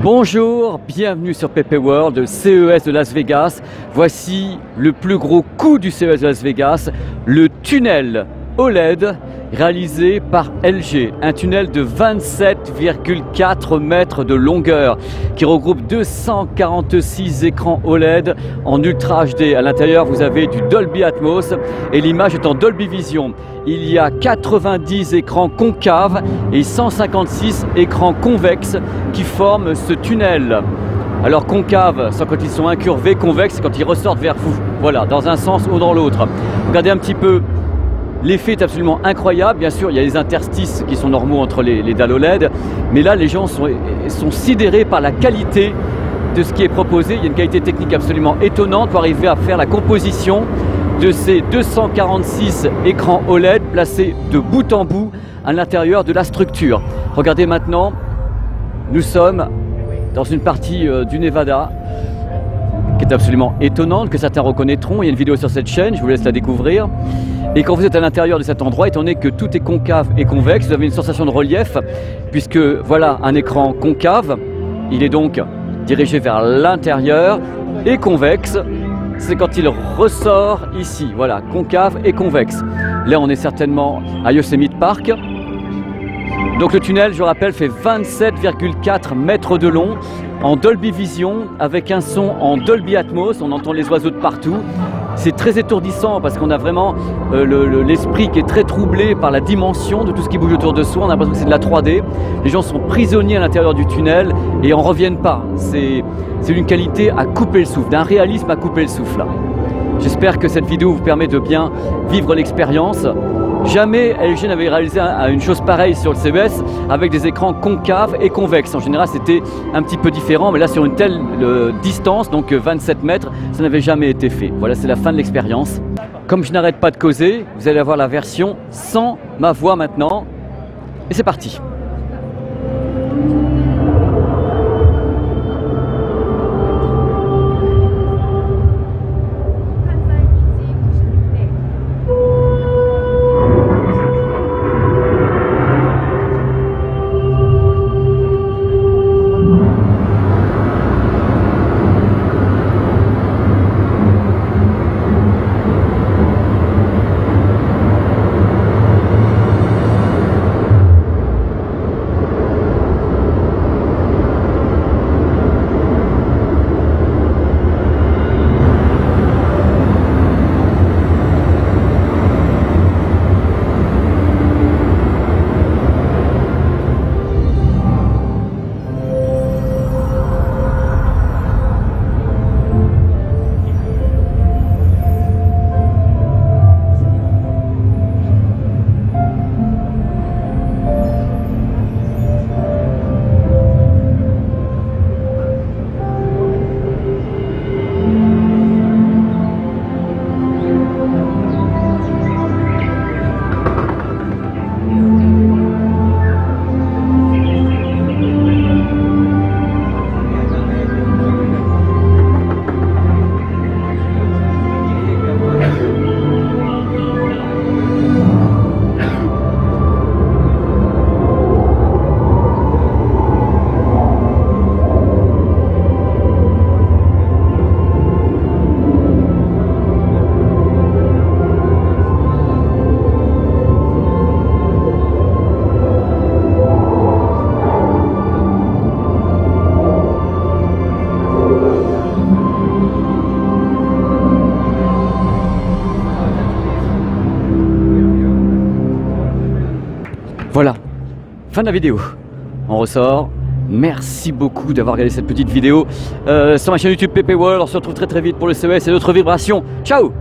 Bonjour, bienvenue sur PP World, CES de Las Vegas. Voici le plus gros coup du CES de Las Vegas, le tunnel OLED réalisé par LG. Un tunnel de 27,4 mètres de longueur qui regroupe 246 écrans OLED en Ultra HD. À l'intérieur, vous avez du Dolby Atmos et l'image est en Dolby Vision. Il y a 90 écrans concaves et 156 écrans convexes qui forment ce tunnel. Alors concave, c'est quand ils sont incurvés, convexe, c'est quand ils ressortent vers vous. Voilà, dans un sens ou dans l'autre. Regardez un petit peu. L'effet est absolument incroyable. Bien sûr, il y a les interstices qui sont normaux entre les dalles OLED. Mais là, les gens sont sidérés par la qualité de ce qui est proposé. Il y a une qualité technique absolument étonnante pour arriver à faire la composition de ces 246 écrans OLED placés de bout en bout à l'intérieur de la structure. Regardez maintenant, nous sommes dans une partie du Nevada qui est absolument étonnante, que certains reconnaîtront. Il y a une vidéo sur cette chaîne, je vous laisse la découvrir. Et quand vous êtes à l'intérieur de cet endroit, étant donné que tout est concave et convexe, vous avez une sensation de relief, puisque voilà un écran concave, il est donc dirigé vers l'intérieur, et convexe, c'est quand il ressort ici, voilà, concave et convexe. Là, on est certainement à Yosemite Park. Donc le tunnel, je rappelle, fait 27,4 mètres de long en Dolby Vision avec un son en Dolby Atmos, on entend les oiseaux de partout. C'est très étourdissant parce qu'on a vraiment l'esprit qui est très troublé par la dimension de tout ce qui bouge autour de soi. On a l'impression que c'est de la 3D. Les gens sont prisonniers à l'intérieur du tunnel et n'en reviennent pas. C'est une qualité à couper le souffle, d'un réalisme à couper le souffle. J'espère que cette vidéo vous permet de bien vivre l'expérience. Jamais LG n'avait réalisé une chose pareille sur le CES avec des écrans concaves et convexes. En général, c'était un petit peu différent, mais là, sur une telle distance, donc 27 mètres, ça n'avait jamais été fait. Voilà, c'est la fin de l'expérience. Comme je n'arrête pas de causer, vous allez avoir la version sans ma voix maintenant. Et c'est parti. Voilà, fin de la vidéo. On ressort. Merci beaucoup d'avoir regardé cette petite vidéo sur ma chaîne YouTube PP World. On se retrouve très vite pour le CES et d'autres vibrations. Ciao!